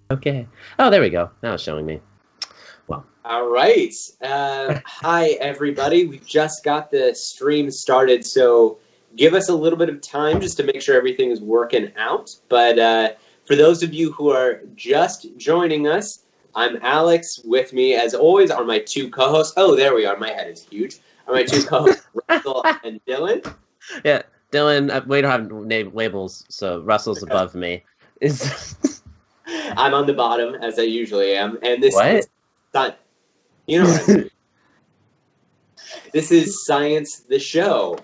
Okay. Oh, there we go. Now it's showing me. Well. All right. Hi, everybody. We just got the stream started, so give us a little bit of time just to make sure everything is working out. But for those of you who are just joining us, I'm Alex. With me, as always, are my two co-hosts. Oh, there we are. My head is huge. Are my two co-hosts, Russell and Dylan. Yeah, Dylan, we don't have labels, so Russell's above me. I'm on the bottom, as I usually am. And this What? is you know what I mean. This is Science the Show.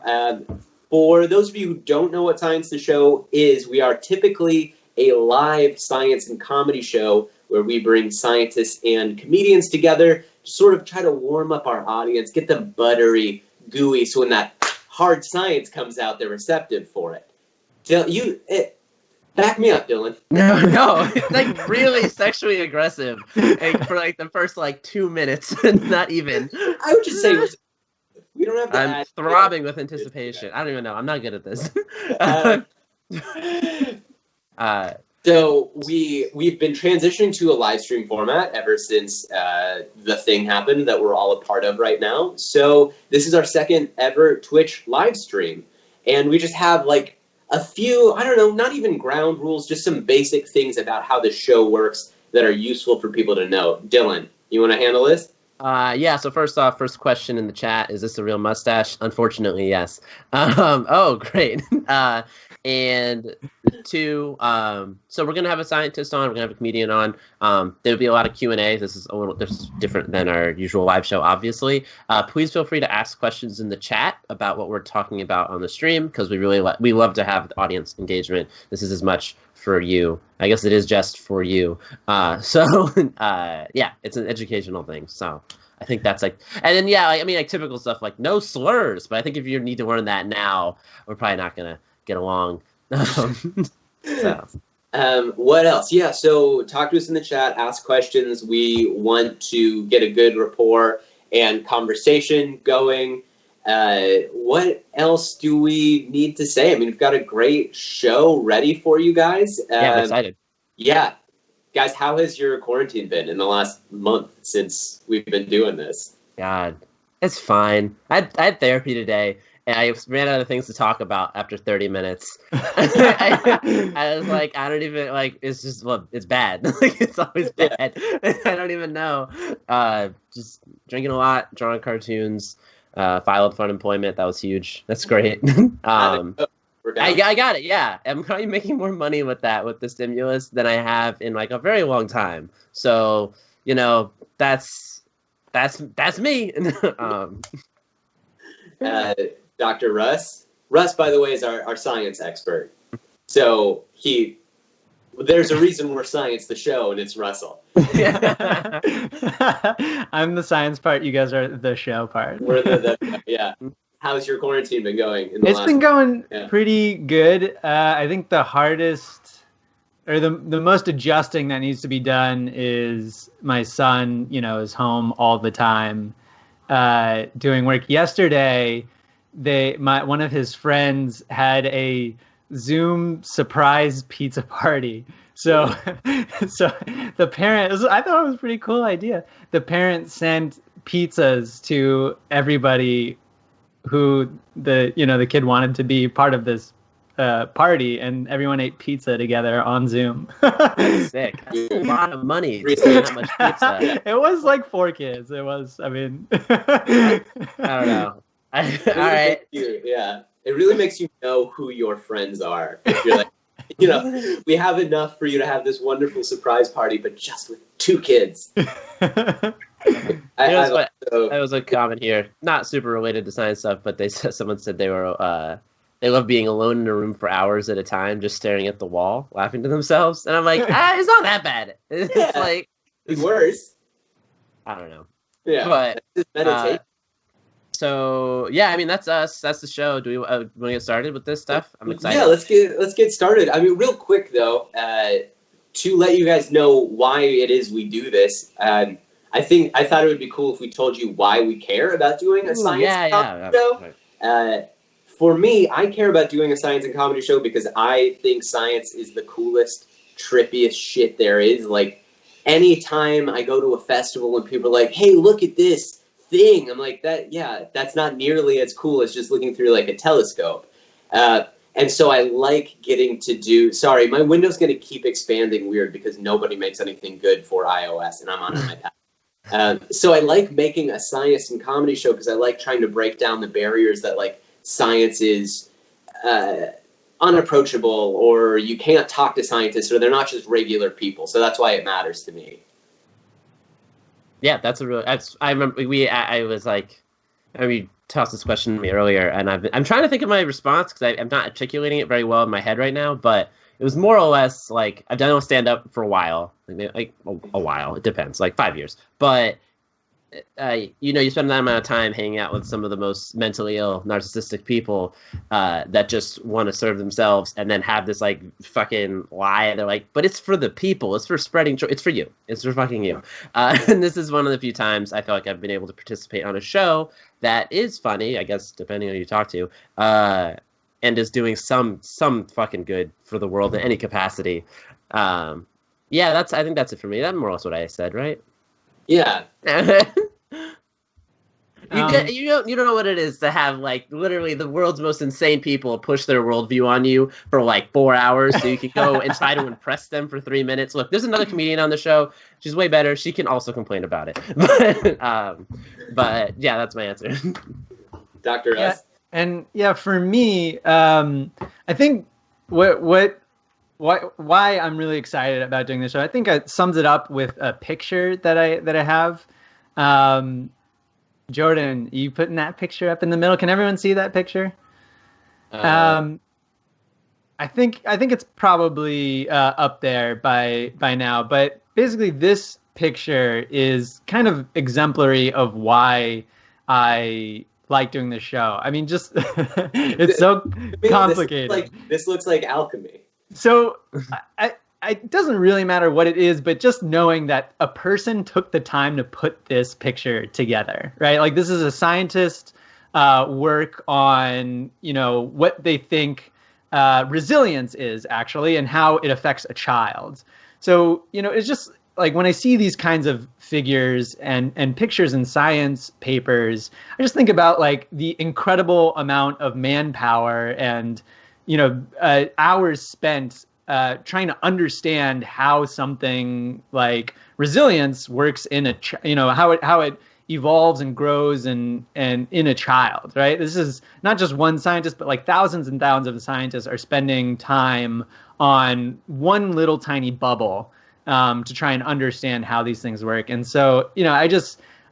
For those of you who don't know what Science the Show is, we are typically a live science and comedy show where we bring scientists and comedians together to sort of try to warm up our audience, get them buttery, gooey, so when that hard science comes out, they're receptive for it. Back me up, Dylan. No, it's like really sexually aggressive for like the first 2 minutes, not even. I would just say we don't have to. I'm throbbing with anticipation. I don't even know. I'm not good at this. So we've been transitioning to a live stream format ever since the thing happened that we're all a part of right now. So this is our second ever Twitch live stream, and we just have a few, I don't know, not even ground rules, just some basic things about how the show works that are useful for people to know. Dylan, you want to handle this? Yeah, so first off, first question in the chat, is this a real mustache? Unfortunately, yes. Oh, great. And two, so we're going to have a scientist on, we're going to have a comedian on. There'll be a lot of Q&A. This is different than our usual live show, obviously. Please feel free to ask questions in the chat about what we're talking about on the stream, because we love to have audience engagement. This is as much for you. I guess it is just for you. Yeah, it's an educational thing. So I think that's and then typical stuff like no slurs. But I think if you need to learn that now, we're probably not gonna get along. What else? Yeah, so talk to us in the chat, ask questions. We want to get a good rapport and conversation going. What else do we need to say? I mean, we've got a great show ready for you guys. Yeah, I'm excited. Yeah. Guys, how has your quarantine been in the last month since we've been doing this? God, it's fine. I had therapy today, and I ran out of things to talk about after 30 minutes. I was like, I don't even, it's just, it's bad. It's always bad. I don't even know. Just drinking a lot, drawing cartoons, filed for unemployment. That was huge. That's great. I got it. Yeah, I'm probably making more money with the stimulus than I have in a very long time. So that's me. Dr. Russ. Russ, by the way, is our science expert. So there's a reason we're Science the Show, and it's Russell. I'm the science part. You guys are the show part. We're yeah. How's your quarantine been going? It's been going pretty good. I think the hardest, or the most adjusting that needs to be done is my son, is home all the time doing work. Yesterday, one of his friends had a Zoom surprise pizza party. So the parent, I thought it was a pretty cool idea. The parent sent pizzas to everybody who the kid wanted to be part of this party, and everyone ate pizza together on Zoom. That's sick. That's a lot of money to spend that much pizza. It was 4 kids. It was, I don't know. All right. Yeah. It really makes you know who your friends are. If you're we have enough for you to have this wonderful surprise party, but just with 2 kids. That was a comment here, not super related to science stuff, but someone said they love being alone in a room for hours at a time, just staring at the wall, laughing to themselves. And I'm like, it's not that bad. It's worse. I don't know. Yeah, but meditate. So yeah, that's us. That's the show. Do we want to get started with this stuff? I'm excited. Yeah, let's get started. I mean, real quick though, to let you guys know why it is we do this. I thought it would be cool if we told you why we care about doing a science comedy show. Right. For me, I care about doing a science and comedy show because I think science is the coolest trippiest shit there is. Like, anytime I go to a festival and people are like, hey, look at this thing, I'm like, that's not nearly as cool as just looking through like a telescope. And so I like getting to do, sorry, my window's going to keep expanding weird because nobody makes anything good for iOS and I'm on an iPad. So I like making a science and comedy show because I like trying to break down the barriers that like science is unapproachable, or you can't talk to scientists, or they're not just regular people. So that's why it matters to me. Yeah, that's a real. I remember I was like, you tossed this question to me earlier, and I'm trying to think of my response because I'm not articulating it very well in my head right now. But it was more or less like I've done stand up for a while, like a while. It depends, like 5 years. But you spend that amount of time hanging out with some of the most mentally ill, narcissistic people that just want to serve themselves, and then have this like fucking lie. They're like, but it's for the people. It's for spreading. It's for you. It's for fucking you. And this is one of the few times I feel like I've been able to participate on a show that is funny, I guess, depending on who you talk to, and is doing some fucking good for the world in any capacity. I think that's it for me. That's more or less what I said, right? Yeah. You don't know what it is to have like literally the world's most insane people push their worldview on you for like 4 hours so you can go and try to impress them for 3 minutes. Look, there's another comedian on the show. She's way better. She can also complain about it. But yeah, that's my answer. Dr. S. And for me, I think why I'm really excited about doing this show, I think it sums it up with a picture that I have. Jordan, you putting that picture up in the middle? Can everyone see that picture? I think it's probably up there by now. But basically, this picture is kind of exemplary of why I like doing this show. I mean, just it's so complicated. This looks like alchemy. So it doesn't really matter what it is, but just knowing that a person took the time to put this picture together, right? Like, this is a scientist work on, what they think resilience is actually and how it affects a child. So, it's just like when I see these kinds of figures and pictures in science papers, I just think about like the incredible amount of manpower and, hours spent trying to understand how something like resilience works in how it evolves and grows and in a child, right? This is not just one scientist, but like thousands and thousands of scientists are spending time on one little tiny bubble to try and understand how these things work. And so,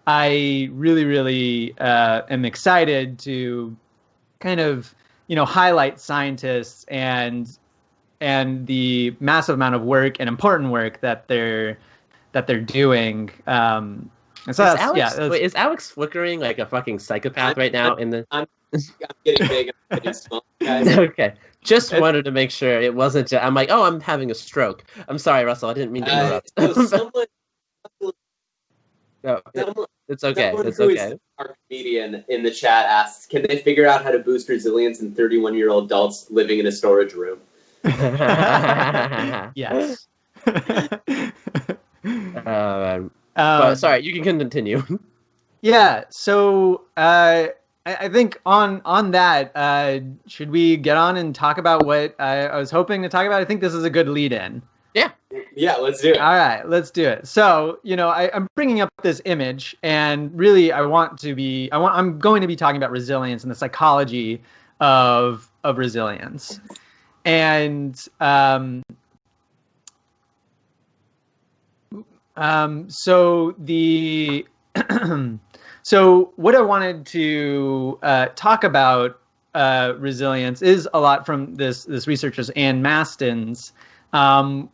I really, really am excited to kind of, highlight scientists and the massive amount of work and important work that they're doing. And so is Alex flickering like a fucking psychopath right now? I'm getting big. I'm getting small, guys. Okay, just wanted to make sure it wasn't. I'm like, I'm having a stroke. I'm sorry, Russell. I didn't mean to interrupt. It's okay. It's okay. Our comedian in the chat asks, can they figure out how to boost resilience in 31-year-old adults living in a storage room? Yes. But sorry, you can continue. Yeah. So I think on that, should we get on and talk about what I was hoping to talk about? I think this is a good lead-in. Yeah, let's do it. All right, let's do it. So, I'm bringing up this image, and really, I'm going to be talking about resilience and the psychology of resilience. And so so what I wanted to talk about resilience is a lot from this researcher's Anne Maston's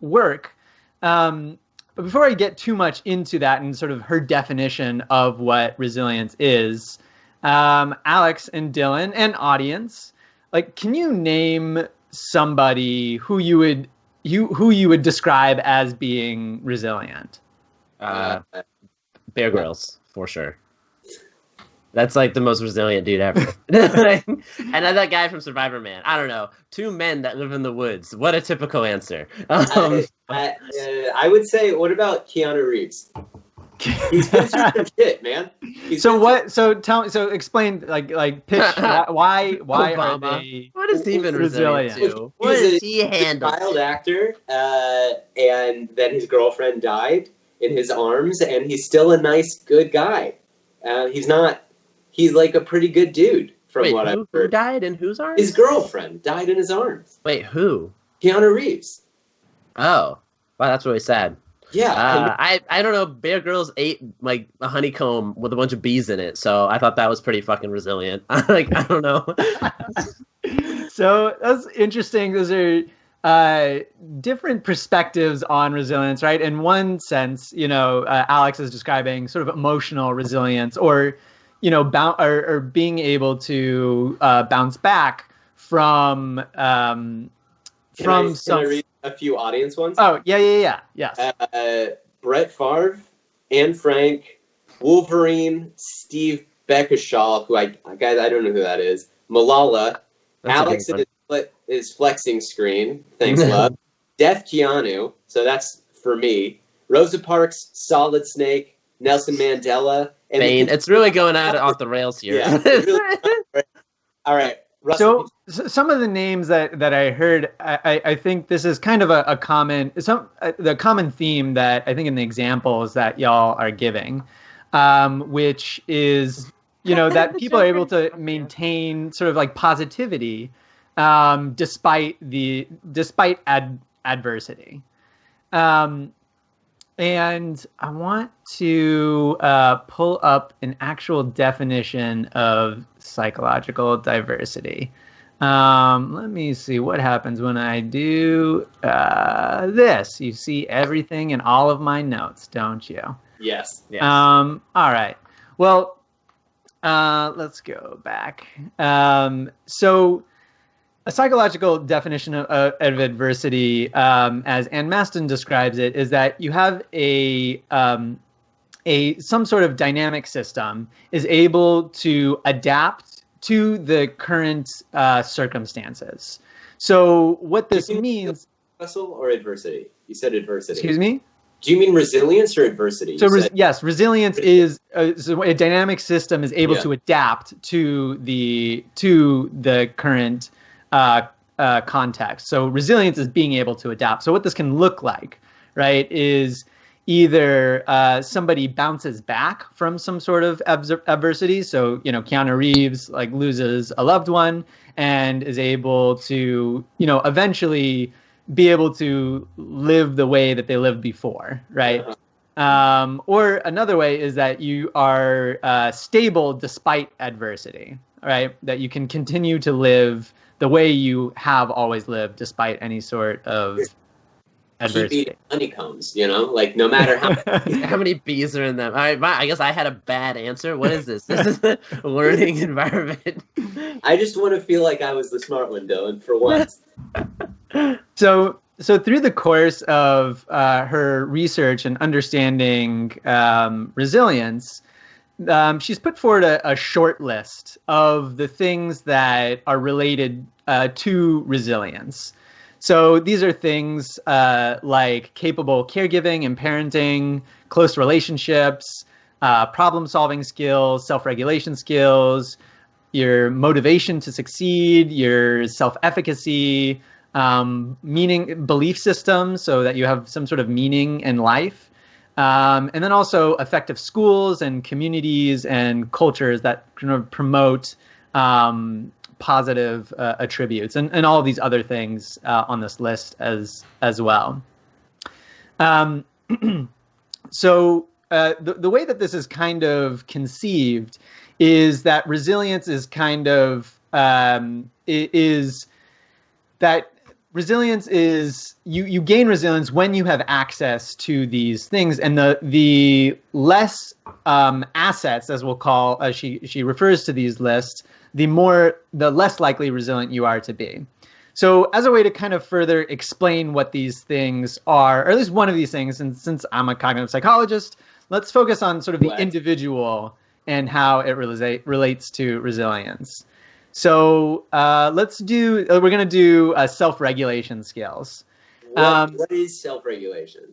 work. But before I get too much into that and sort of her definition of what resilience is, Alex and Dylan and audience, like, can you name somebody who you would describe as being resilient? Bear Grylls, for sure. That's like the most resilient dude ever. And then that guy from Survivor Man. I don't know. 2 men that live in the woods. What a typical answer. I would say, what about Keanu Reeves? He's been through some shit, man. Explain, pitch. Why are they? What is he even resilient to? What is he handle? He's a child actor, and then his girlfriend died in his arms, and he's still a nice, good guy. He's like a pretty good dude, from what I've heard. Who died in whose arms? His girlfriend died in his arms. Wait, who? Keanu Reeves. Oh, wow, that's really sad. Yeah. I don't know. Bear Grylls ate like a honeycomb with a bunch of bees in it, so I thought that was pretty fucking resilient. I don't know. So that's interesting. Those are different perspectives on resilience, right? In one sense, Alex is describing sort of emotional resilience, or or being able to bounce back from Can I read a few audience ones? Oh, yeah. Yes. Brett Favre, Anne Frank, Wolverine, Steve Beckeshaw, who I don't know who that is. Malala, That's Alex is flexing screen. Thanks, love. Deaf Keanu, so that's for me. Rosa Parks, Solid Snake, Nelson Mandela. And Bane. It's really going off the rails here. Yeah, really, all right. So some of the names that I heard, I think this is kind of the common theme that I think in the examples that y'all are giving, which is, that people are able to maintain sort of like positivity, despite adversity. And I want to pull up an actual definition of psychological diversity. Let me see what happens when I do this. You see everything in all of my notes, don't you? Yes. All right. Well, let's go back. So a psychological definition of adversity, as Anne Maston describes it, is that you have some sort of dynamic system is able to adapt to the current circumstances. So what this means... Hustle or adversity? You said adversity. Excuse me? Do you mean resilience or adversity? So yes, resilience is so a dynamic system is able to adapt to the current context. So resilience is being able to adapt. So what this can look like, right, is either somebody bounces back from some sort of adversity. So, Keanu Reeves loses a loved one and is able to, eventually be able to live the way that they lived before, right? Or another way is that you are stable despite adversity, right? That you can continue to live the way you have always lived despite any sort of adversity. Keep eating honeycombs, no matter how many bees are in them. I guess I had a bad answer. What is this? This is a learning environment. I just want to feel like I was the smart one, Dylan, for once. So through the course of her research and understanding resilience, she's put forward a short list of the things that are related to resilience. So these are things like capable caregiving and parenting, close relationships, problem-solving skills, self-regulation skills, your motivation to succeed, your self-efficacy, belief systems, so that you have some sort of meaning in life. And then also effective schools and communities and cultures that kind of promote positive attributes and all of these other things on this list as well. So the way that this is kind of conceived is that resilience is kind of resilience is you gain resilience when you have access to these things, and the less assets, as we'll call, as she refers to these lists, the less likely resilient you are to be. So as a way to kind of further explain what these things are, or at least one of these things, and since I'm a cognitive psychologist, let's focus on sort of the individual and how it relates to resilience. So let's do. We're going to do self-regulation skills. What is self-regulation?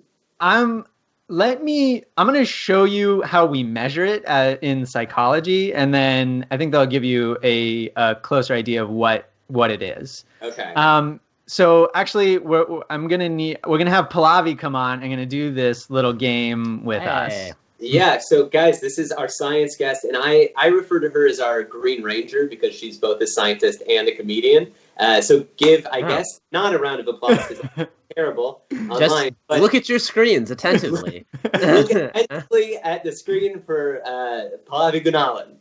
I'm going to show you how we measure it in psychology, and then I think that'll give you a closer idea of what it is. Okay. So actually, we're gonna have Pallavi come on. I'm gonna do this little game with us. Yeah, so guys, this is our science guest, and I refer to her as our Green Ranger because she's both a scientist and a comedian. So give, I guess, not a round of applause because it's terrible online. But look at your screens attentively. Look attentively at the screen for Pallavi Gunalan.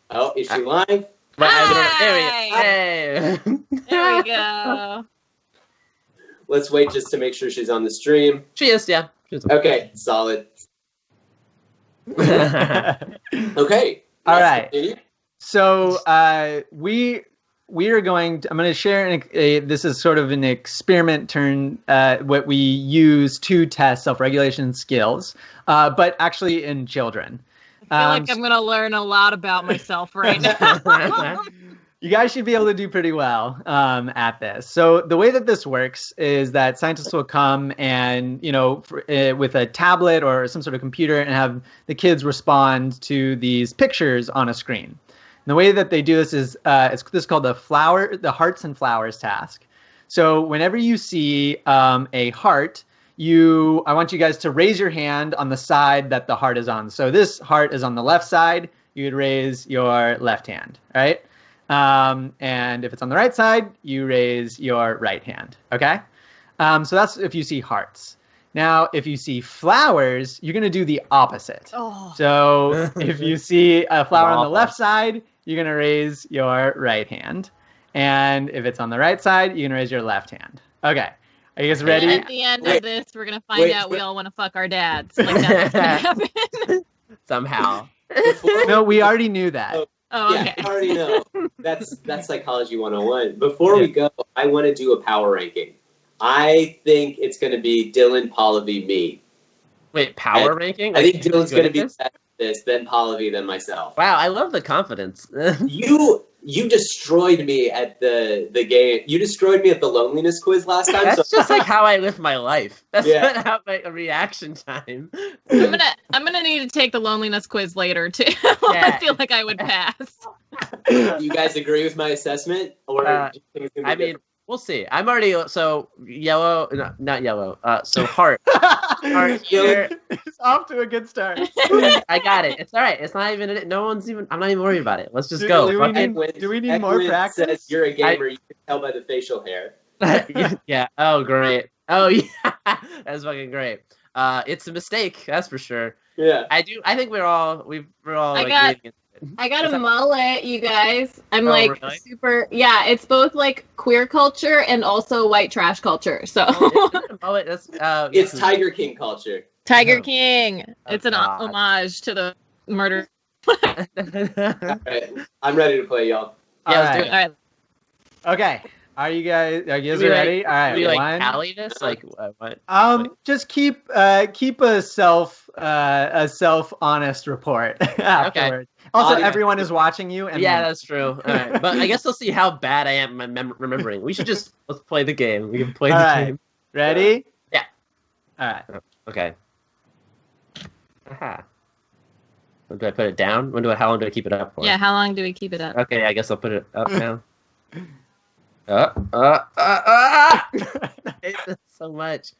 Oh, is she live? Hey. There we go. Let's wait just to make sure she's on the stream. She is, yeah. Okay, solid. Okay. All right. So we are going to, I'm going to share this is sort of an experiment what we use to test self-regulation skills, but actually in children. I feel like I'm going to learn a lot about myself right now. You guys should be able to do pretty well at this. So the way that this works is that scientists will come and, with a tablet or some sort of computer and have the kids respond to these pictures on a screen. And the way that they do this is this called the hearts and flowers task. So whenever you see a heart, I want you guys to raise your hand on the side that the heart is on. So this heart is on the left side. You would raise your left hand, right? And if it's on the right side, you raise your right hand. Okay. So that's if you see hearts. Now, if you see flowers, you're going to do the opposite. Oh. So if you see a flower on the left side, you're going to raise your right hand. And if it's on the right side, you're going to raise your left hand. Okay. Are you guys ready? At the end of this, we're going to find out we all want to fuck our dads. Like that's going to happen. Somehow. No, we already knew that. Oh, okay. Yeah, I already know. That's psychology 101. Before we go, I want to do a power ranking. I think it's going to be Dylan, Pallavi, me. Wait, power ranking? I think Dylan's going to be better at this, then Pallavi, then myself. Wow, I love the confidence. You destroyed me at the game. You destroyed me at the loneliness quiz last time. That's just like how I live my life. That's Yeah. not how a reaction time. I'm gonna need to take the loneliness quiz later too. I feel like I would pass. You guys agree with my assessment, or do you think it's gonna be different? We'll see. I'm already yellow, not yellow. So heart here. It's off to a good start. I got it. It's all right. It's not even. I'm not even worried about it. Let's just go. Do we need more practice? Says you're a gamer. You can tell by the facial hair. Yeah. Oh, great. Oh, yeah. That's fucking great. It's a mistake. That's for sure. Yeah. I think we're all. I got a mullet, you guys. I'm really? super. Yeah, it's both like queer culture and also white trash culture. So mullet. It's Tiger King culture. Tiger King. It's an God. homage to the murder. All right. I'm ready to play, y'all. Yeah, let's do it. All right. Okay. Are you guys we ready? All right. Do we one. tally this? Like what? Just keep a self honest report afterwards. Also, everyone is watching you. And yeah, that's true. All right. But I guess they'll see how bad I am remembering. We should let's play the game. We can play the game. Ready? Yeah. All right. Okay. Aha. Do I put it down? How long do I keep it up for? Yeah, how long do we keep it up? Okay, I guess I'll put it up now. I hate this so much.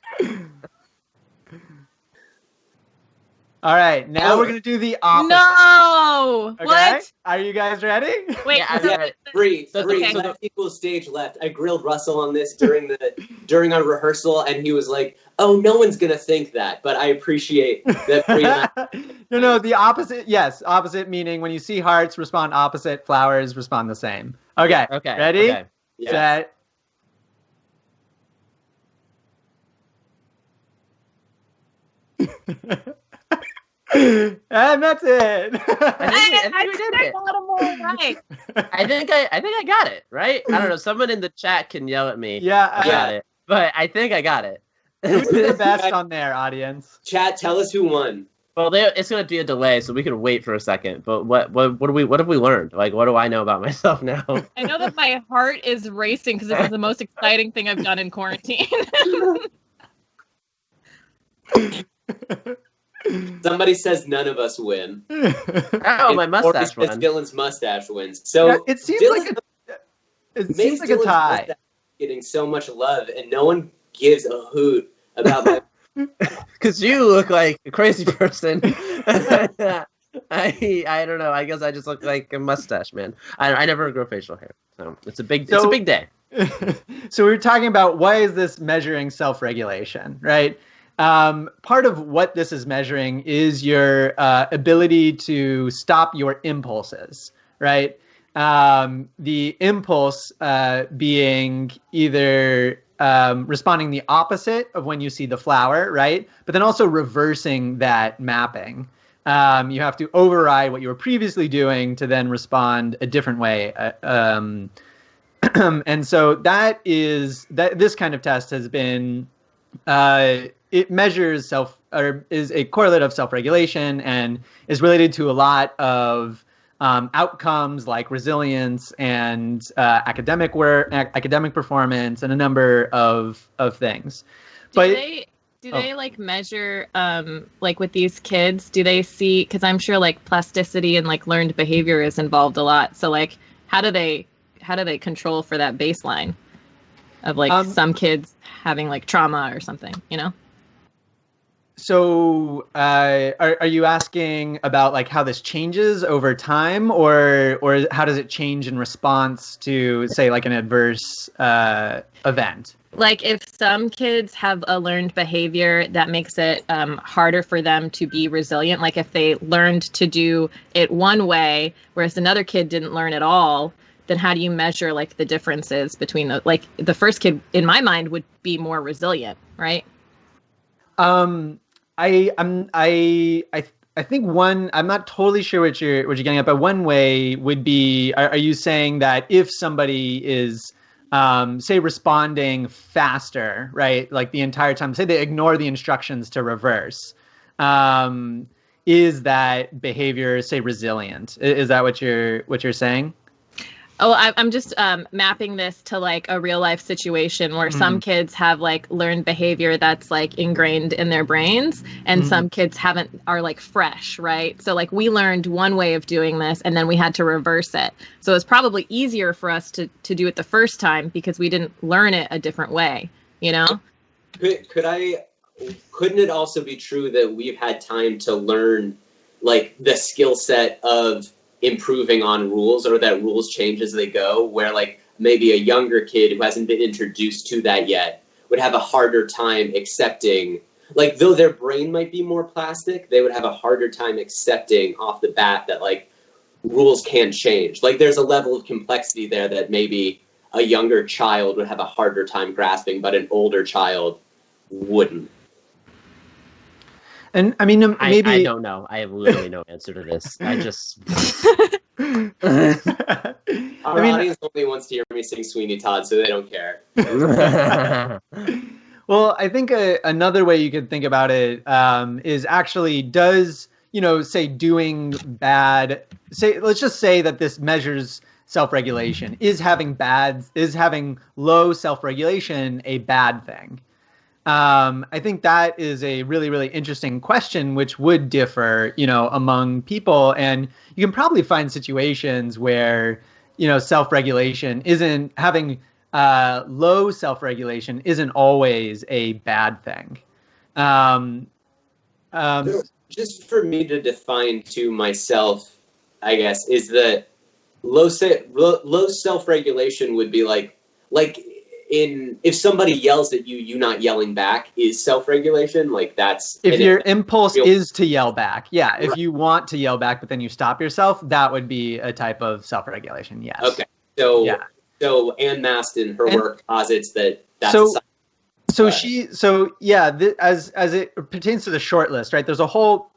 All right, now we're gonna do the opposite. No! Okay? What? Are you guys ready? Wait, Yeah, I'm ready. Three. Okay. So the equal stage left. I grilled Russell on this during our rehearsal, and he was like, "Oh, no one's gonna think that," but I appreciate that. No, the opposite. Yes, opposite meaning when you see hearts, respond opposite. Flowers respond the same. Okay. Okay. Ready? Okay. Yeah. Set. And that's it. I think we did it. Right. I think I got it, right? I don't know. Someone in the chat can yell at me. Yeah, I got it. But I think I got it. Who's the best on there, audience? Chat, tell us who won. Well, it's going to be a delay, so we can wait for a second. But what have we learned? Like, what do I know about myself now? I know that my heart is racing because it was the most exciting thing I've done in quarantine. Somebody says none of us win. Oh, my mustache won. Dylan's mustache wins. So yeah, it seems like a tie. Getting so much love, and no one gives a hoot about my. Because you look like a crazy person. I don't know. I guess I just look like a mustache man. I never grow facial hair, so it's a big day. So we were talking about why is this measuring self-regulation, right? Part of what this is measuring is your ability to stop your impulses, right? The impulse being either responding the opposite of when you see the flower, right? But then also reversing that mapping. You have to override what you were previously doing to then respond a different way. And so this kind of test has been, it measures is a correlate of self-regulation and is related to a lot of outcomes like resilience and academic work, academic performance, and a number of things. Do they like measure like with these kids? Do they see? Because I'm sure like plasticity and like learned behavior is involved a lot. So like, how do they control for that baseline of like some kids having like trauma or something? You know. So, are you asking about like how this changes over time, or how does it change in response to, say, like an adverse event? Like if some kids have a learned behavior that makes it harder for them to be resilient, like if they learned to do it one way, whereas another kid didn't learn at all, then how do you measure like the differences between like the first kid in my mind would be more resilient, right? I think one, I'm not totally sure what you're getting at, but one way would be, are you saying that if somebody is, say, responding faster, right, like the entire time, say they ignore the instructions to reverse, is that behavior, say, resilient? Is that what you're saying? Oh, I'm just mapping this to like a real life situation where some kids have like learned behavior that's like ingrained in their brains, and some kids are like fresh, right? So like we learned one way of doing this and then we had to reverse it. So it's probably easier for us to do it the first time because we didn't learn it a different way, you know? Couldn't it also be true that we've had time to learn like the skill set of improving on rules, or that rules change as they go, where like maybe a younger kid who hasn't been introduced to that yet would have a harder time accepting, like though their brain might be more plastic, they would have a harder time accepting off the bat that like rules can change. Like there's a level of complexity there that maybe a younger child would have a harder time grasping, but an older child wouldn't. And I mean, maybe I don't know. I have literally no answer to this. I just. Our audience only wants to hear me sing Sweeney Todd, so they don't care. Well, I think another way you could think about it is actually does, say doing bad, let's just say that this measures self-regulation. Is having low self-regulation a bad thing? I think that is a really, really interesting question, which would differ, among people. And you can probably find situations where, self-regulation isn't having low self-regulation isn't always a bad thing. Just for me to define to myself, I guess, is that low self-regulation would be like if somebody yells at you, you not yelling back is self-regulation. Like that's if your impulse is to yell back. Yeah. If you want to yell back, but then you stop yourself, that would be a type of self-regulation. Yes. Okay. So Anne Maston, her work posits that's as it pertains to the short list, right? There's a whole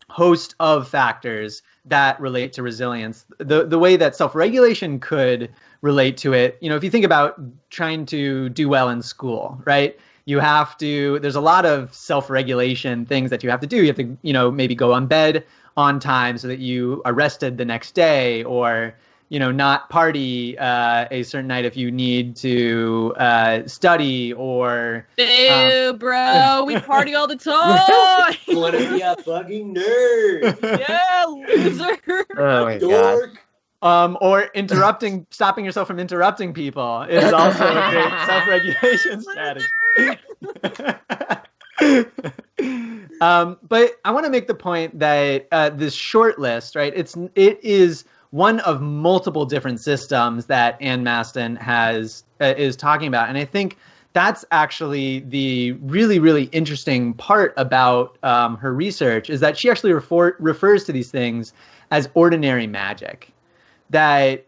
host of factors that relate to resilience. The way that self-regulation could relate to it, if you think about trying to do well in school, right? there's a lot of self-regulation things that you have to do. You have to, maybe go on bed on time so that you are rested the next day, or, not party a certain night if you need to study, or... Ew, bro, we party all the time. You want to be a fucking nerd. Yeah, loser. Oh my Dork. god. Or stopping yourself from interrupting people is also a great self-regulation strategy. But I want to make the point that this short list, right? It is one of multiple different systems that Anne Maston is talking about, and I think that's actually the really, really interesting part about her research, is that she actually refers to these things as ordinary magic. That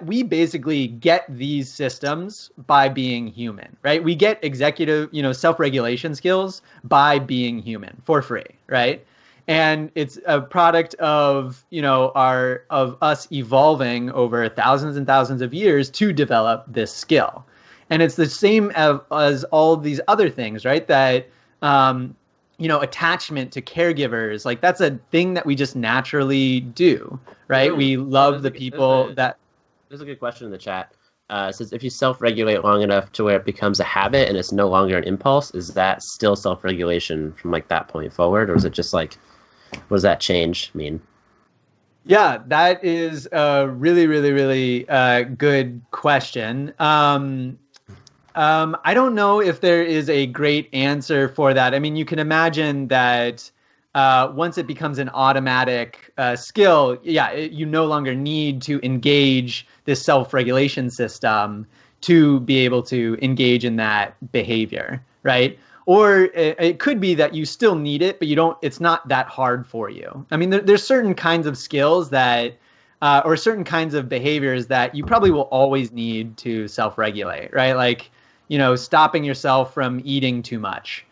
we basically get these systems by being human, right? We get executive, self-regulation skills by being human for free, right? And it's a product of, of us evolving over thousands and thousands of years to develop this skill. And it's the same as all these other things, right? That, attachment to caregivers, like that's a thing that we just naturally do, right? We love the people that... There's a good question in the chat. It says, if you self-regulate long enough to where it becomes a habit and it's no longer an impulse, is that still self-regulation from like that point forward? Or is it just like, what does that change mean? Yeah, that is a really, really, really good question. I don't know if there is a great answer for that. I mean, you can imagine that once it becomes an automatic skill, you no longer need to engage this self-regulation system to be able to engage in that behavior, right? Or it could be that you still need it, but it's not that hard for you. I mean, there's certain kinds of skills that, or certain kinds of behaviors that you probably will always need to self-regulate, right? Like, stopping yourself from eating too much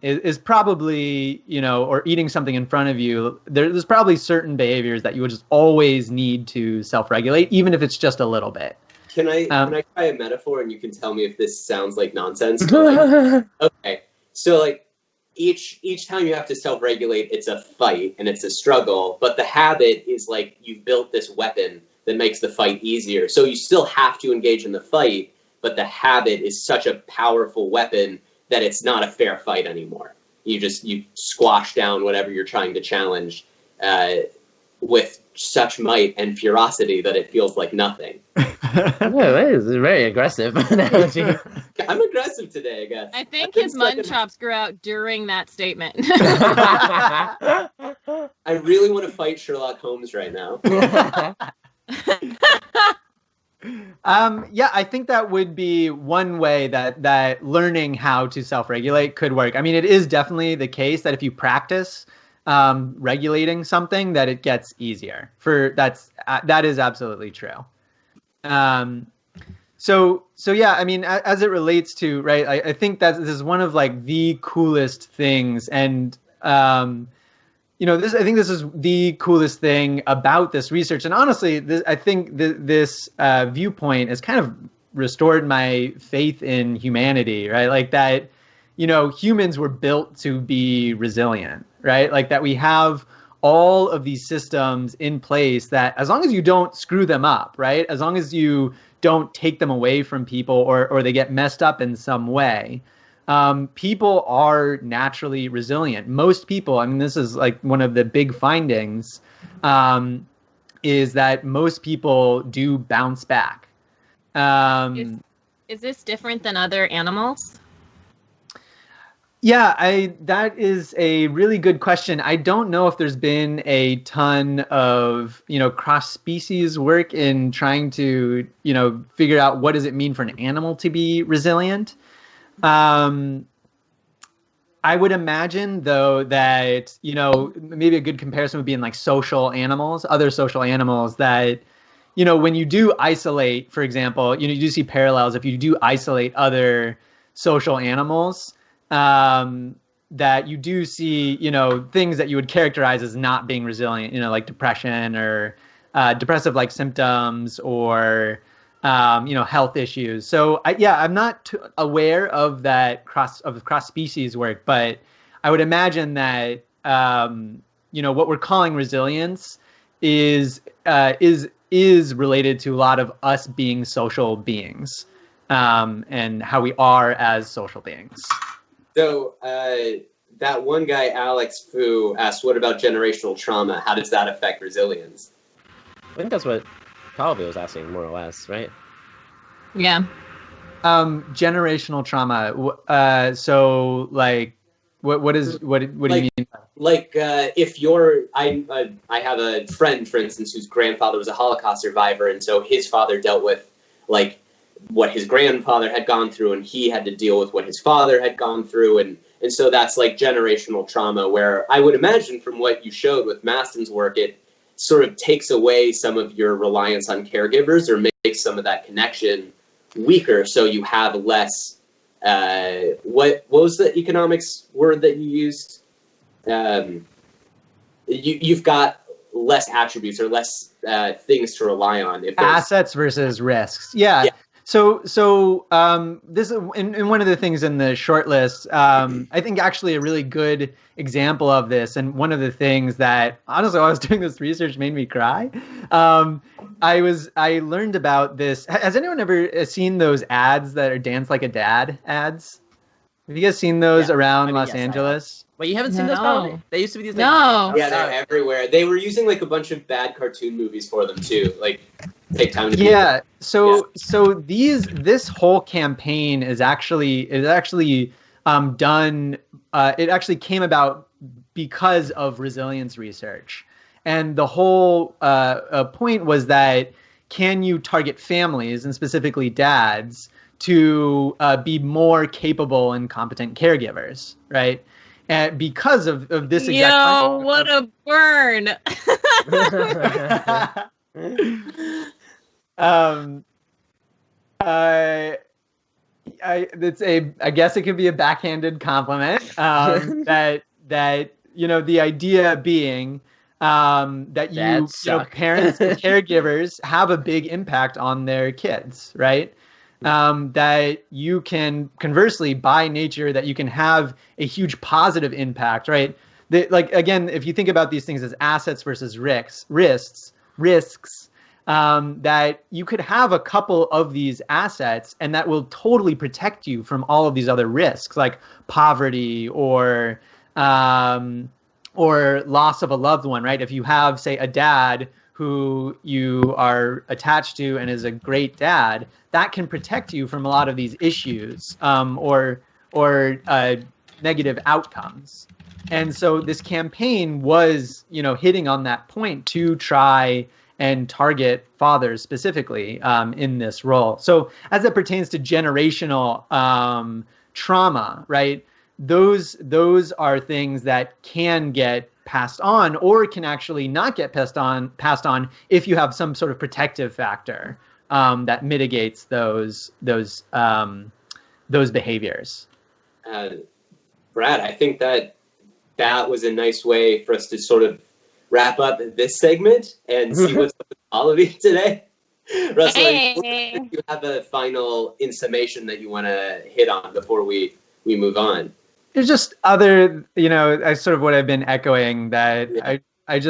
is probably, or eating something in front of you. There's probably certain behaviors that you would just always need to self-regulate, even if it's just a little bit. Can I try a metaphor and you can tell me if this sounds like nonsense? Okay, so like each time you have to self-regulate, it's a fight and it's a struggle, but the habit is like you've built this weapon that makes the fight easier. So you still have to engage in the fight, but the habit is such a powerful weapon that it's not a fair fight anymore. You squash down whatever you're trying to challenge with such might and ferocity that it feels like nothing. That is a very aggressive analogy. I'm aggressive today, I guess. I think his mutton chops grew out during that statement. I really want to fight Sherlock Holmes right now. I think that would be one way that learning how to self-regulate could work. I mean, it is definitely the case that if you practice regulating something, that it gets easier. That is absolutely true. So yeah, I mean, as it relates to, right, I think that this is one of like the coolest things, and I think this is the coolest thing about this research. And honestly, I think this viewpoint has kind of restored my faith in humanity, right? Like that, humans were built to be resilient, right? Like that we have all of these systems in place that as long as you don't screw them up, right? As long as you don't take them away from people or they get messed up in some way, people are naturally resilient. Most people, I mean, this is like one of the big findings, is that most people do bounce back. Is this different than other animals? Yeah, that is a really good question. I don't know if there's been a ton of, cross-species work in trying to, figure out what does it mean for an animal to be resilient. I would imagine, though, that, maybe a good comparison would be in like social animals, other social animals that, when you do isolate, for example, you do see parallels if you do isolate other social animals, that you do see, things that you would characterize as not being resilient, like depression or depressive like symptoms or health issues. So I'm not aware of that cross species work, but I would imagine that what we're calling resilience is related to a lot of us being social beings, and how we are as social beings. So that one guy, Alex Fu, asked, "What about generational trauma? How does that affect resilience?" I think that's what Pallavi was asking, more or less, right? Yeah. Generational trauma. So like, what do you mean? Like, if I have a friend, for instance, whose grandfather was a Holocaust survivor, and so his father dealt with like what his grandfather had gone through, and he had to deal with what his father had gone through, and so that's like generational trauma, where I would imagine from what you showed with Maston's work, it sort of takes away some of your reliance on caregivers or makes some of that connection weaker, so you have less. What was the economics word that you used? You've got less attributes or less things to rely on. Assets versus risks. Yeah. So this is in one of the things in the short list. I think actually a really good example of this, and one of the things that honestly, while I was doing this research, made me cry. I learned about this. Has anyone ever seen those ads that are "Dance Like a Dad" ads? Have you guys seen those around Los Angeles? Wait, you haven't seen those, Pallavi? They used to be these. No. Yeah, they're everywhere. They were using like a bunch of bad cartoon movies for them too. Like, take time to. So this whole campaign is actually done. It actually came about because of resilience research, and the whole point was that can you target families, and specifically dads, to be more capable and competent caregivers, right? And because of this exact what a burn. I guess it could be a backhanded compliment. That the idea being that parents and caregivers have a big impact on their kids, right? That you can conversely, by nature, that you can have a huge positive impact, right? Again, if you think about these things as assets versus risks, that you could have a couple of these assets, and that will totally protect you from all of these other risks, like poverty or loss of a loved one, right? If you have, say, a dad who you are attached to and is a great dad, that can protect you from a lot of these issues or negative outcomes. And so this campaign was, hitting on that point to try and target fathers specifically in this role. So as it pertains to generational trauma, right? Those are things that can get passed on, or can actually not get passed on if you have some sort of protective factor that mitigates those behaviors. Brad, I think that was a nice way for us to sort of wrap up this segment and see what's up with Pallavi today. Russell, do you have a final summation that you want to hit on before we move on? There's just other, I sort of what I've been echoing, that I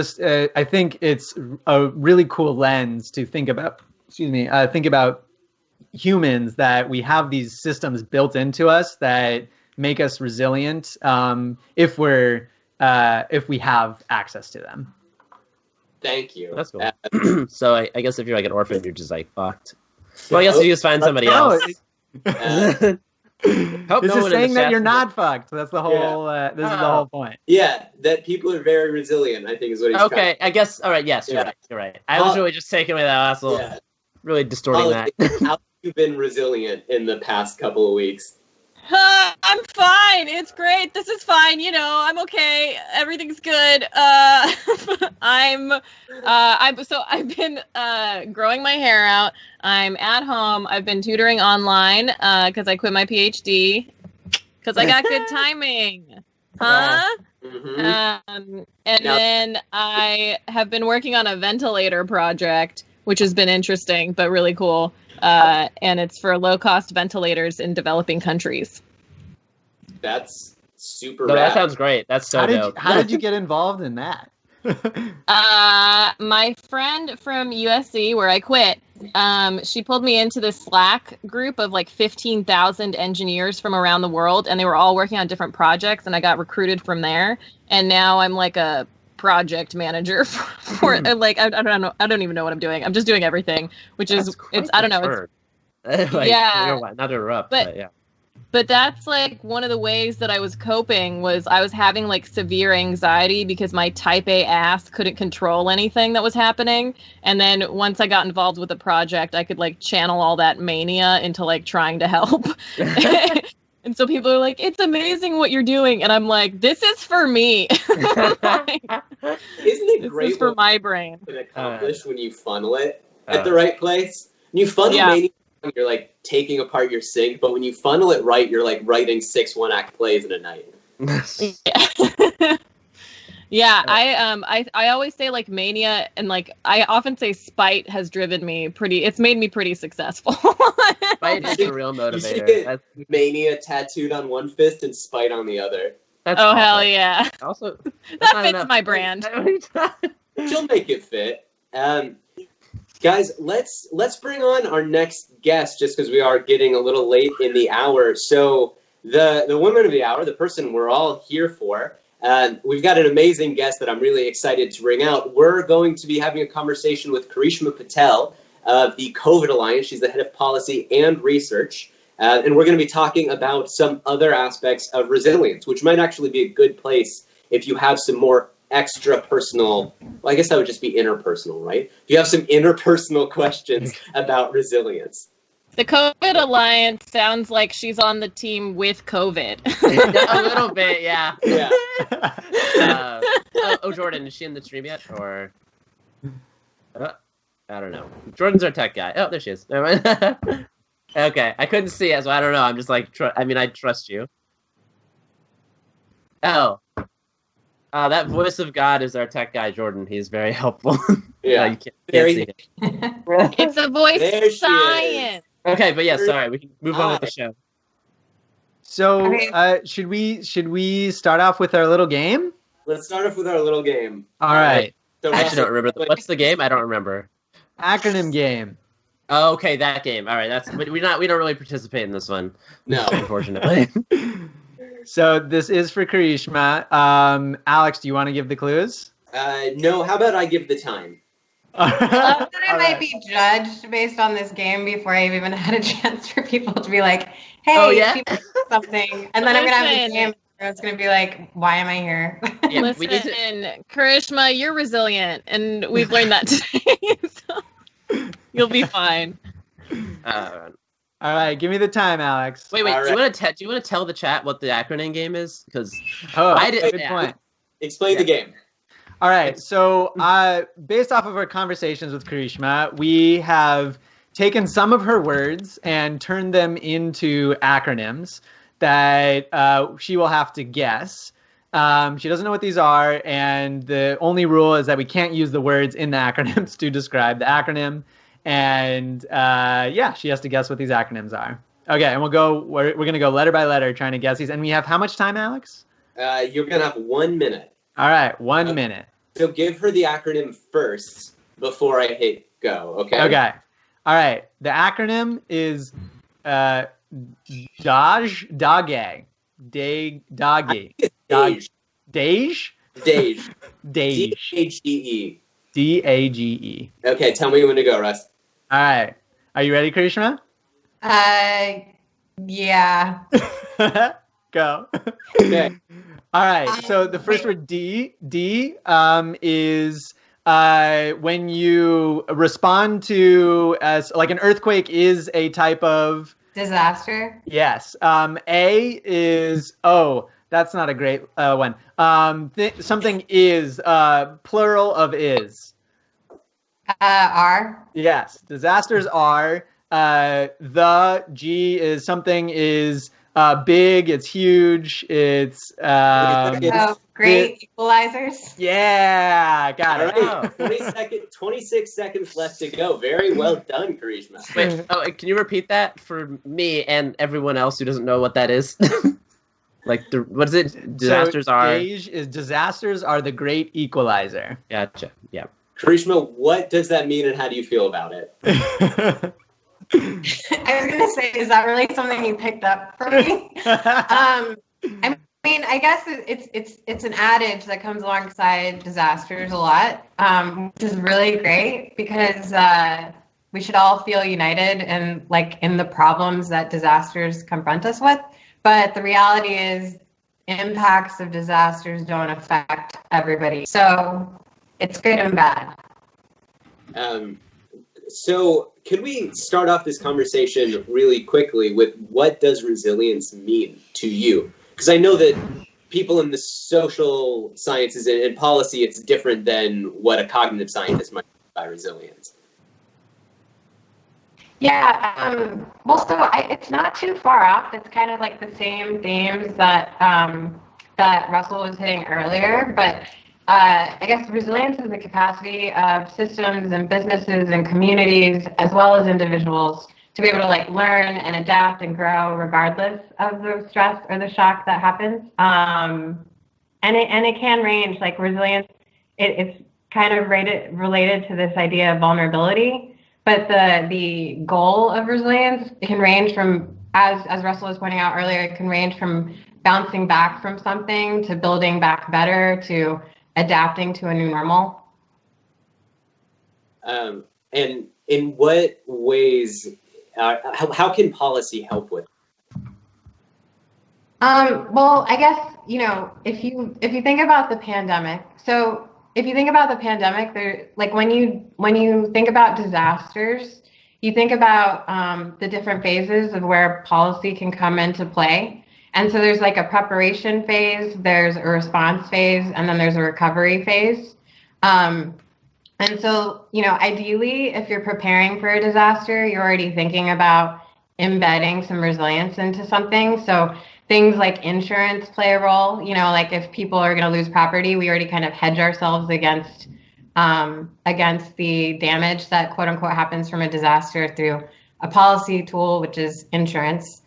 think it's a really cool lens to think about, think about humans, that we have these systems built into us that make us resilient if we have access to them. Thank you. That's cool. So I guess if you're like an orphan, you're just like fucked. Well, I guess if you just find somebody else. This is saying that you're not fucked. That's the whole. This is the whole point. Yeah, that people are very resilient, I think, is what he's trying. I guess. All right. Yes, you're right. You're right. I was really just taking away that last little, really distorting that. How have you been resilient in the past couple of weeks? I'm fine. It's great. This is fine. I'm okay. Everything's good. I've been growing my hair out. I'm at home. I've been tutoring online because I quit my PhD because I got good timing. Huh? Mm-hmm. Then I have been working on a ventilator project which has been interesting but really cool. And it's for low-cost ventilators in developing countries. That's super No, rad. that sounds great. That's so dope. How did you get involved in that? My friend from USC, where I quit, she pulled me into this Slack group of like 15,000 engineers from around the world, and they were all working on different projects, and I got recruited from there. And now I'm like a project manager for like I don't know, I don't even know what I'm doing. I'm just doing everything, which That's is quite it's I don't know. the It's, turn. yeah, Not to interrupt, but yeah. But that's like one of the ways that I was coping was I was having like severe anxiety because my type A ass couldn't control anything that was happening. And then once I got involved with the project, I could like channel all that mania into like trying to help. And so people are like, it's amazing what you're doing. And I'm like, this is for me. Like, Isn't it great? This is for my brain. Can accomplish when you funnel it at the right place. When you funnel mania, you're like taking apart your sink, but when you funnel it right, you're like writing 6 one-act plays in a night. Yeah, I always say like mania, and like I often say spite has driven me it's made me pretty successful. Spite is the real motivator. You should get mania tattooed on one fist and spite on the other. That's awful. Hell yeah. Also, that fits my brand. She'll make it fit. Guys, let's bring on our next guest, just because we are getting a little late in the hour. So the woman of the hour, the person we're all here for, we've got an amazing guest that I'm really excited to bring out. We're going to be having a conversation with Karishma Patel of the COVID Alliance. She's the head of policy and research. And we're going to be talking about some other aspects of resilience, which might actually be a good place if you have some more extra personal, well, I guess that would just be interpersonal, right? If you have some interpersonal questions about resilience. The COVID Alliance sounds like she's on the team with COVID. A little bit, yeah. Yeah. Jordan, is she in the stream yet? Or I don't know. Jordan's our tech guy. Oh, there she is. Never mind. Okay, I couldn't see it, so I don't know. I'm just like, I trust you. Oh. That voice of God is our tech guy, Jordan. He's very helpful. Yeah. You can't see it. It's a voice of science. Okay, but yeah, sorry. We can move on with the show. So, should we start off with our little game? Let's start off with our little game. All right. So I actually don't remember. What's the game? I don't remember. Acronym game. Oh, okay, that game. All right, but we don't really participate in this one. No, unfortunately. So this is for Karishma. Alex, do you want to give the clues? No. How about I give the time? I love that I might be judged based on this game before I've even had a chance for people to be like, hey, people do something. And then I'm going to have the game and it's going to be like, why am I here? Yeah, listen, Karishma, you're resilient. And we've learned that today. So you'll be fine. All right, give me the time, Alex. Wait. Right. Do you want to tell the chat what the acronym game is? Because good point. Explain the game. All right, so based off of our conversations with Karishma, we have taken some of her words and turned them into acronyms that she will have to guess. She doesn't know what these are, and the only rule is that we can't use the words in the acronyms to describe the acronym. And she has to guess what these acronyms are. Okay, and we're going to go letter by letter trying to guess these. And we have how much time, Alex? You're going to have 1 minute. All right, 1 minute. So give her the acronym first before I hit go, okay? Okay. All right. The acronym is DAGE. Dage. D-A-G-E. DAGE. Okay, tell me when to go, Russ. All right. Are you ready, Karishma? Yeah. Go. Okay. All right. So the first word, D is when you respond to like an earthquake is a type of disaster. Yes. A is that's not a great one. Something is plural of is. R. Yes. Disasters are. The G is something is big, it's huge, it's great equalizers. Yeah, got it. All right, 26 seconds left to go. Very well done, Karishma. Wait, can you repeat that for me and everyone else who doesn't know what that is? Like, what is it? Disasters disasters are the great equalizer. Gotcha. Yeah. Karishma, what does that mean, and how do you feel about it? I was gonna say, is that really something you picked up for me? I mean, I guess it's an adage that comes alongside disasters a lot, which is really great because we should all feel united and like in the problems that disasters confront us with. But the reality is, impacts of disasters don't affect everybody. So it's good and bad. So can we start off this conversation really quickly with what does resilience mean to you? Because I know that people in the social sciences and policy, it's different than what a cognitive scientist might mean by resilience. Yeah, well, so it's not too far off. It's kind of like the same themes that that Russell was hitting earlier, but I guess resilience is the capacity of systems and businesses and communities, as well as individuals, to be able to like learn and adapt and grow regardless of the stress or the shock that happens. And it can range, like resilience. It's kind of related to this idea of vulnerability. But the goal of resilience, it can range from, as Russell was pointing out earlier, it can range from bouncing back from something to building back better to adapting to a new normal. And in what ways, how can policy help with? Well, I guess, if you think about the pandemic, so if you think about the pandemic, there, like when you think about disasters, you think about the different phases of where policy can come into play. And so there's like a preparation phase, there's a response phase, and then there's a recovery phase. And so, ideally, if you're preparing for a disaster, you're already thinking about embedding some resilience into something. So things like insurance play a role. Like if people are going to lose property, we already kind of hedge ourselves against the damage that quote unquote happens from a disaster through a policy tool, which is insurance.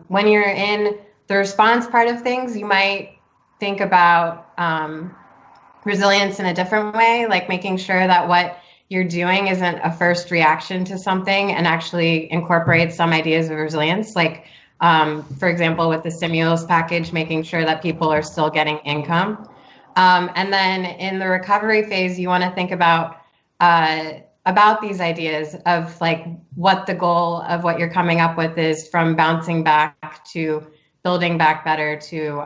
When you're in the response part of things, you might think about resilience in a different way, like making sure that what you're doing isn't a first reaction to something and actually incorporates some ideas of resilience. Like, for example, with the stimulus package, making sure that people are still getting income. And then in the recovery phase, you want to think about these ideas of like what the goal of what you're coming up with is, from bouncing back to building back better to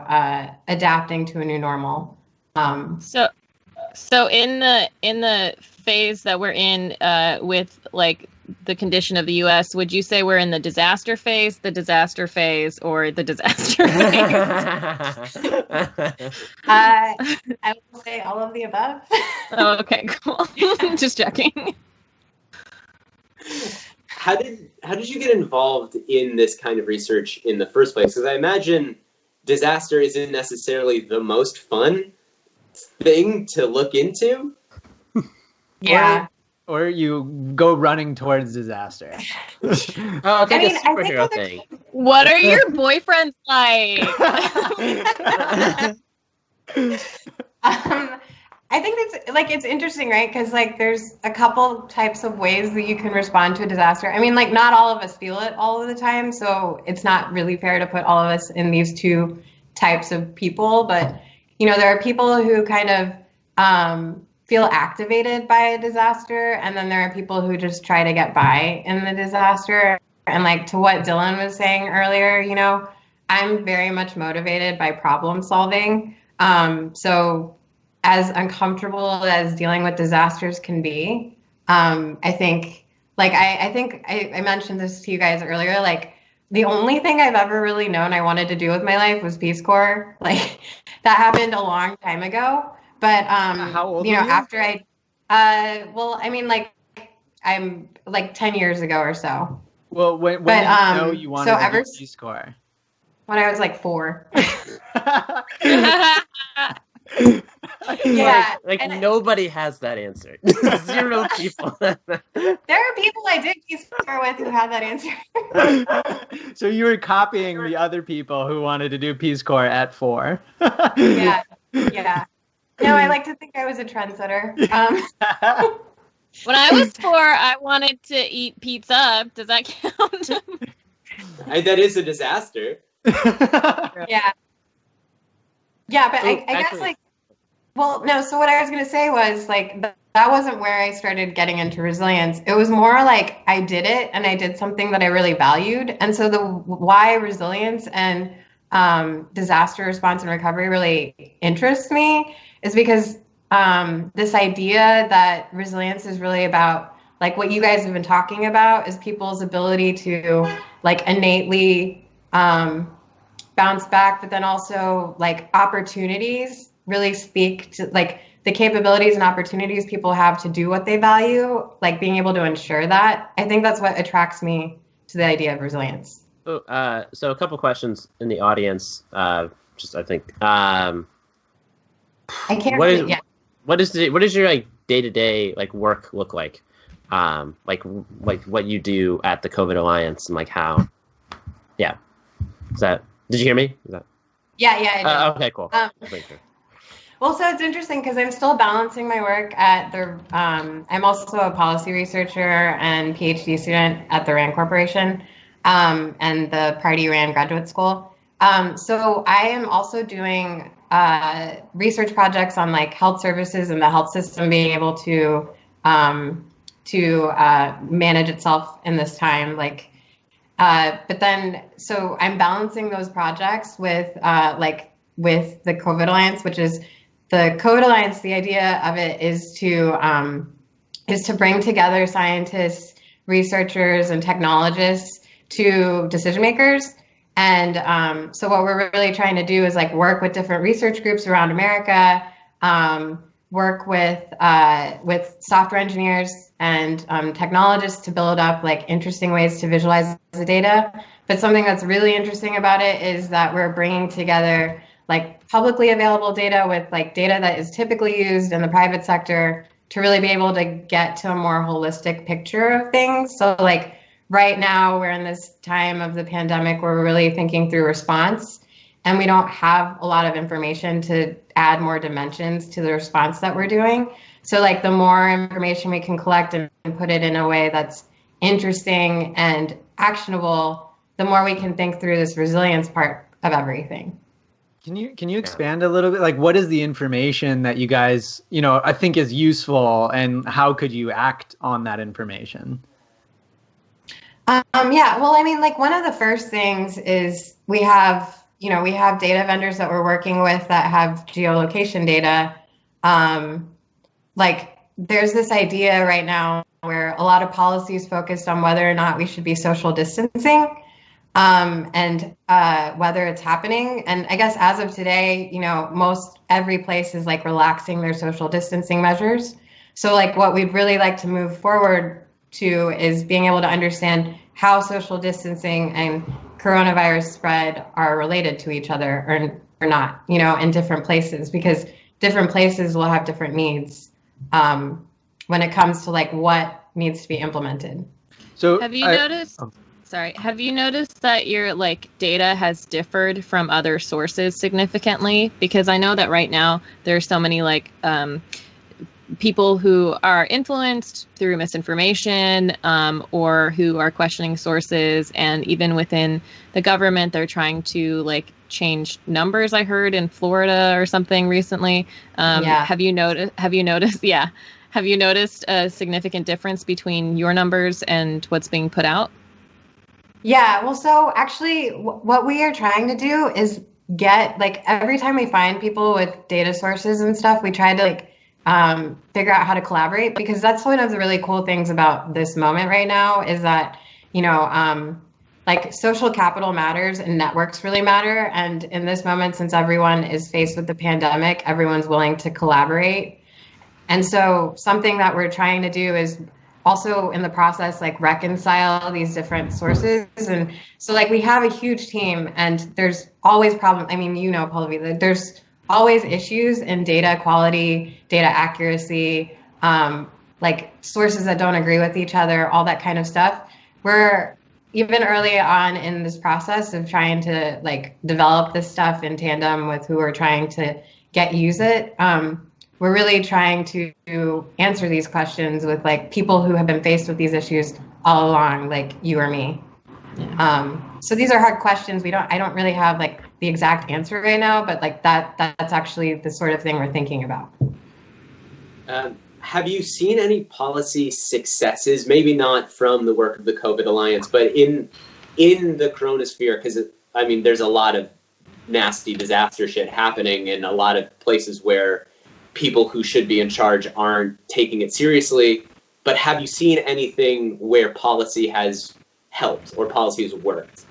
adapting to a new normal. So in the phase that we're in with like the condition of the U.S., would you say we're in the disaster phase, or the disaster phase? I would say all of the above. Oh, okay, cool. Just checking. How did you get involved in this kind of research in the first place? Because I imagine disaster isn't necessarily the most fun thing to look into. Yeah. Or you go running towards disaster. Oh, it's like a superhero thing. What are your boyfriends like? I think it's interesting, right? Because like there's a couple types of ways that you can respond to a disaster. I mean, like not all of us feel it all of the time, so it's not really fair to put all of us in these two types of people. But there are people who kind of feel activated by a disaster, and then there are people who just try to get by in the disaster. And like to what Dylan was saying earlier, I'm very much motivated by problem solving. So as uncomfortable as dealing with disasters can be, I think I mentioned this to you guys earlier, like the only thing I've ever really known I wanted to do with my life was Peace Corps. Like that happened a long time ago. But how old were you? After I'm like 10 years ago or so. Well, when did you know you wanted to do Peace Corps? when I was like 4. Yeah, like nobody has that answer. 0 people. There are people I did Peace Corps with who had that answer. So you were copying the other people who wanted to do Peace Corps at 4. Yeah. No, I like to think I was a trendsetter. When I was 4, I wanted to eat pizza. Does that count? That is a disaster. Yeah. Yeah, but I guess like, well, no, so what I was going to say was like, that wasn't where I started getting into resilience. It was more like I did it and I did something that I really valued. And so the why resilience and disaster response and recovery really interests me is because this idea that resilience is really about like what you guys have been talking about is people's ability to like innately bounce back, but then also like opportunities really speak to like the capabilities and opportunities people have to do what they value, like being able to ensure that. I think that's what attracts me to the idea of resilience. So a couple questions in the audience. Just I think. I can't. What is your like day-to-day like work look like? Like what you do at the COVID Alliance and like how? Yeah. Is that? Did you hear me? Is that? Yeah, I did. Okay, cool. Well, so it's interesting because I'm still balancing my work at the. I'm also a policy researcher and PhD student at the RAND Corporation, and the Party RAND Graduate School. So I am also doing research projects on like health services and the health system being able to manage itself in this time, like. But then, so I'm balancing those projects with with the COVID Alliance, which is the COVID Alliance. The idea of it is to bring together scientists, researchers, and technologists to decision makers. And so what we're really trying to do is like work with different research groups around America, work with software engineers and technologists to build up like interesting ways to visualize the data. But something that's really interesting about it is that we're bringing together like publicly available data with like data that is typically used in the private sector to really be able to get to a more holistic picture of things. So like right now we're in this time of the pandemic where we're really thinking through response, and we don't have a lot of information to add more dimensions to the response that we're doing. So like the more information we can collect and put it in a way that's interesting and actionable, the more we can think through this resilience part of everything. Can you expand a little bit? Like, what is the information that you guys, I think is useful, and how could you act on that information? Yeah, well, I mean, like one of the first things is we have data vendors that we're working with that have geolocation data. Like there's this idea right now where a lot of policy is focused on whether or not we should be social distancing. And whether it's happening. And I guess as of today, most every place is like relaxing their social distancing measures. So like what we'd really like to move forward to is being able to understand how social distancing and coronavirus spread are related to each other or not, in different places, because different places will have different needs when it comes to like what needs to be implemented. So have you noticed? Have you noticed that your like data has differed from other sources significantly? Because I know that right now there are so many like people who are influenced through misinformation or who are questioning sources, and even within the government, they're trying to like change numbers. I heard in Florida or something recently. Have you noticed? Yeah. Have you noticed a significant difference between your numbers and what's being put out? Yeah, well, so actually what we are trying to do is get like every time we find people with data sources and stuff, we try to like figure out how to collaborate, because that's one of the really cool things about this moment right now is that, like social capital matters and networks really matter. And in this moment, since everyone is faced with the pandemic, everyone's willing to collaborate. And so something that we're trying to do is also in the process, like reconcile these different sources. And so like we have a huge team and there's always problems. I mean, Pallavi, there's always issues in data quality, data accuracy, like sources that don't agree with each other, all that kind of stuff. We're even early on in this process of trying to like develop this stuff in tandem with who we're trying to use it. We're really trying to answer these questions with like people who have been faced with these issues all along, like you or me. So these are hard questions. I don't really have like the exact answer right now, but like that's actually the sort of thing we're thinking about. Have you seen any policy successes, maybe not from the work of the COVID Alliance, but in the coronasphere? Because, I mean, there's a lot of nasty disaster shit happening in a lot of places where people who should be in charge aren't taking it seriously. But have you seen anything where policy has helped or policy has worked?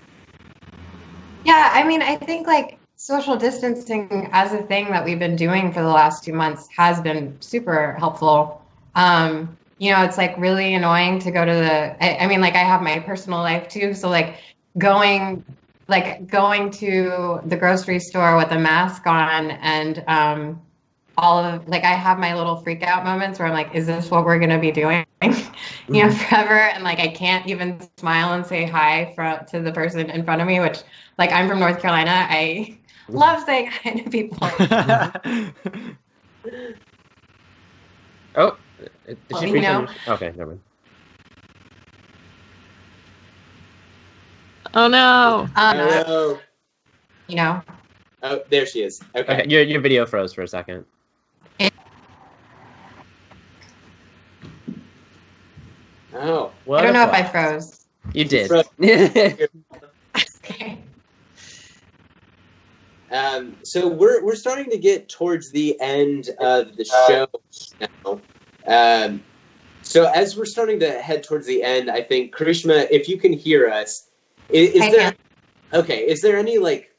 Yeah, I mean, I think like social distancing as a thing that we've been doing for the last 2 months has been super helpful. It's like really annoying to go to I mean, like I have my personal life too. So like going to the grocery store with a mask on and I have my little freak out moments where I'm like, is this what we're going to be doing, forever? And like, I can't even smile and say hi to the person in front of me, which like, I'm from North Carolina. I love saying hi to people. Oh, did she finish? Okay, never mind. Oh no. Oh, there she is. Okay. Your video froze for a second. Oh. I don't know if I froze. You did. Okay. So we're starting to get towards the end of the show now. So as we're starting to head towards the end, I think, Karishma, if you can hear us, is there any like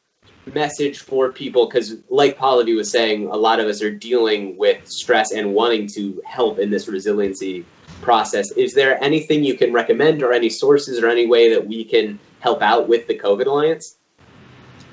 message for people? Because like Pallavi was saying, a lot of us are dealing with stress and wanting to help in this resiliency process. Is there anything you can recommend or any sources or any way that we can help out with the COVID Alliance?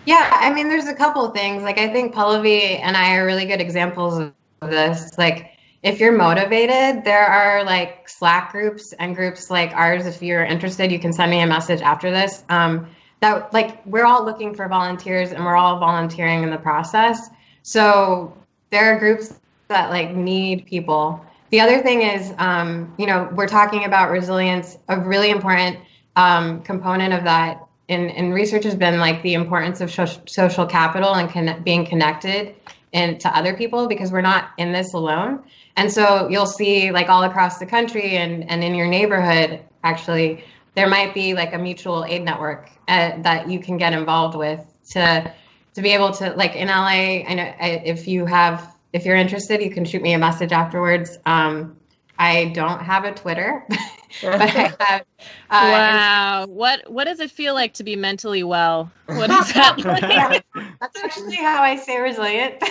Yeah, I mean, there's a couple of things. Like, I think Pallavi and I are really good examples of this. Like, if you're motivated, there are like Slack groups and groups like ours. If you're interested, you can send me a message after this. That like we're all looking for volunteers and we're all volunteering in the process. So there are groups that like need people. The other thing is, we're talking about resilience. A really important component of that in research has been like the importance of social capital and being connected to other people, because we're not in this alone. And so you'll see like all across the country and in your neighborhood, actually, there might be like a mutual aid network that you can get involved with to be able to, like in LA, I know if you're interested, you can shoot me a message afterwards. I don't have a Twitter, but I have. Wow. What does it feel like to be mentally well? What is that like? That's actually how I stay resilient.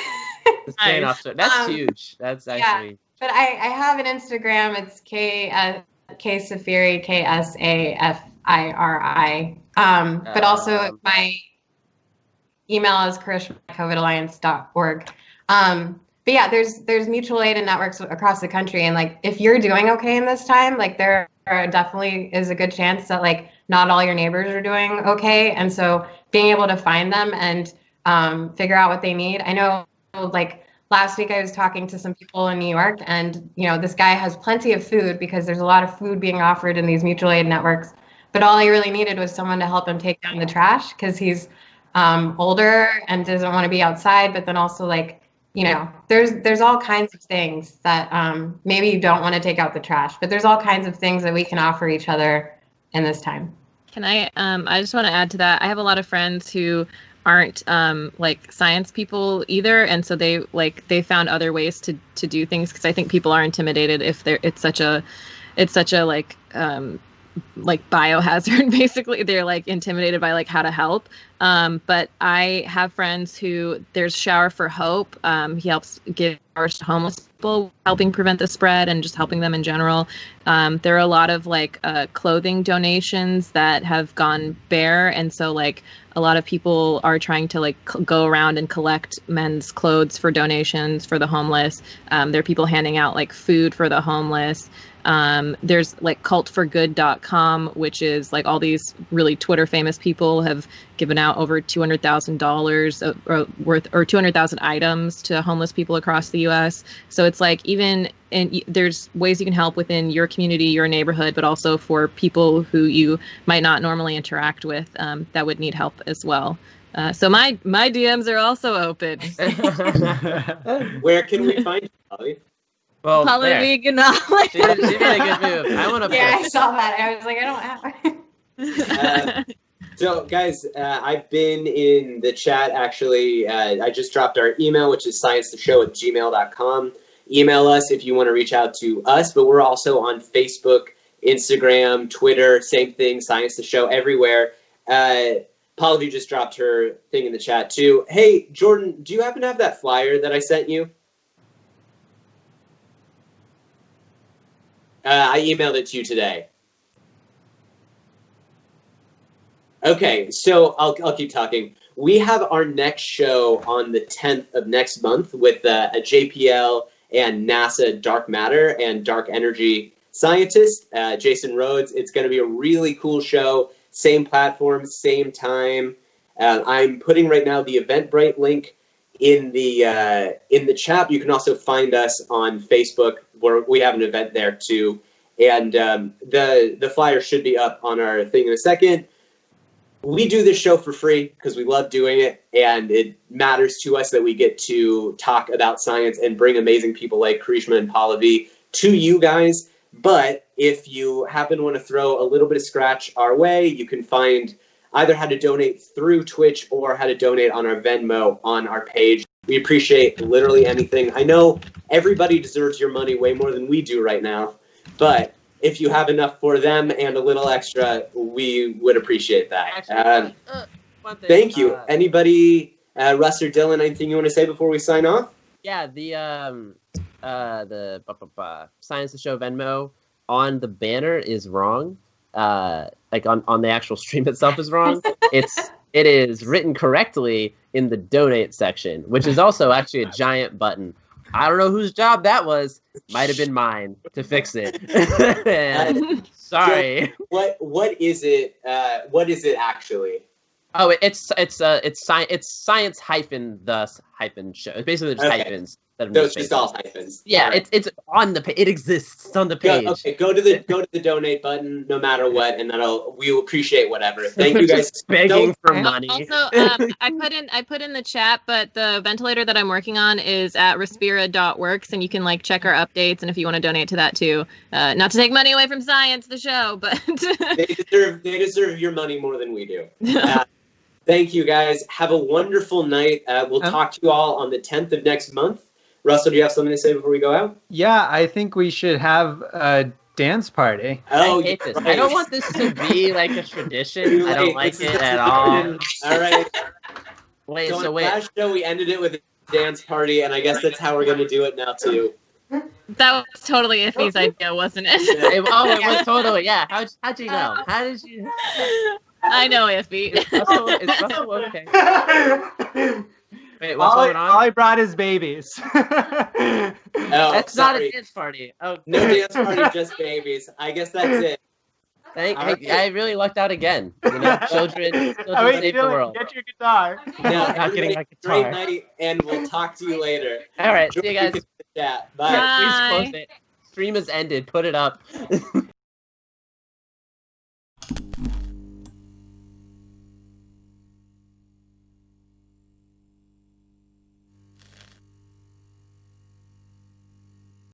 That's huge. That's actually. Yeah, but I have an Instagram. It's Ksafiri, Ksafiri. But also my email is karishma@covidalliance.org. But yeah, there's mutual aid and networks across the country, and like if you're doing okay in this time, like there definitely is a good chance that like not all your neighbors are doing okay, and so being able to find them and figure out what they need. I know, like last week I was talking to some people in New York, and this guy has plenty of food because there's a lot of food being offered in these mutual aid networks, but all he really needed was someone to help him take down the trash because he's older and doesn't want to be outside, but then also like there's all kinds of things that maybe you don't want to take out the trash, but there's all kinds of things that we can offer each other in this time. Can I just want to add to that. I have a lot of friends who aren't like science people either, and so they found other ways to do things, because I think people are intimidated if it's such a like biohazard. Basically they're like intimidated by like how to help, but I have friends who there's Shower for Hope. He helps give to homeless people, helping prevent the spread and just helping them in general. There are a lot of like clothing donations that have gone bare, and so like a lot of people are trying to like go around and collect men's clothes for donations for the homeless. There are people handing out like food for the homeless. There's like cultforgood.com, which is like all these really Twitter famous people have given out over $200,000 worth or 200,000 items to homeless people across the U.S. So it's like there's ways you can help within your community, your neighborhood, but also for people who you might not normally interact with that would need help as well. So my DMs are also open. Where can we find you, Pallavi? Well, Pallavi, Gunalan. She made a good move. I saw that. I was like, I don't have. So, guys, I've been in the chat, actually. I just dropped our email, which is sciencetheshow@gmail.com. Email us if you want to reach out to us, but we're also on Facebook, Instagram, Twitter, same thing, Science the Show, everywhere. Pallavi just dropped her thing in the chat, too. Hey, Jordan, do you happen to have that flyer that I sent you? I emailed it to you today. Okay, so I'll keep talking. We have our next show on the 10th of next month with a JPL and NASA dark matter and dark energy scientist, Jason Rhodes. It's going to be a really cool show. Same platform, same time. I'm putting right now the Eventbrite link in the chat. You can also find us on Facebook, where we have an event there too. And the flyer should be up on our thing in a second. We do this show for free because we love doing it, and it matters to us that we get to talk about science and bring amazing people like Karishma and Pallavi to you guys. But if you happen to want to throw a little bit of scratch our way, you can find either how to donate through Twitch or how to donate on our Venmo on our page. We appreciate literally anything. I know everybody deserves your money way more than we do right now, but if you have enough for them and a little extra, we would appreciate that. Thank you. Anybody, Russ or Dylan, anything you want to say before we sign off? Yeah, the Science the Show Venmo on the banner is wrong. Like on the actual stream itself is wrong. It is written correctly in the donate section, which is also actually a giant button. I don't know whose job that was. Might have been mine to fix it. Sorry. So what is it? What is it actually? Oh, it's science hyphen thus hyphen show. It's basically just hyphens. So it's just all hyphens. Yeah, right. it's on the page. It exists. It's on the page. Go to the donate button, no matter what, and we'll appreciate whatever. Thank you guys. Begging for money. Also, I put in the chat, but the ventilator that I'm working on is at respira.works, and you can like check our updates, and if you want to donate to that too. Not to take money away from Science the Show, but they deserve your money more than we do. Thank you guys. Have a wonderful night. We'll talk to you all on the 10th of next month. Russell, do you have something to say before we go out? Yeah, I think we should have a dance party. Oh, I hate this. Right. I don't want this to be like a tradition. I don't like it at all. All right. Wait. Last show we ended it with a dance party, and I guess that's how we're going to do it now too. That was totally Iffy's idea, wasn't it? It was totally. Yeah. How'd you know? How did you? I know Iffy. Is Russell okay? Wait, what's going on? All I brought is babies. That's not a dance party. Oh, no dance party, just babies. I guess that's it. I really lucked out again. You know, children save the world. Get your guitar. No, not getting my guitar. Great night, and we'll talk to you later. All right, see you guys. Bye. Please close it. Stream has ended. Put it up.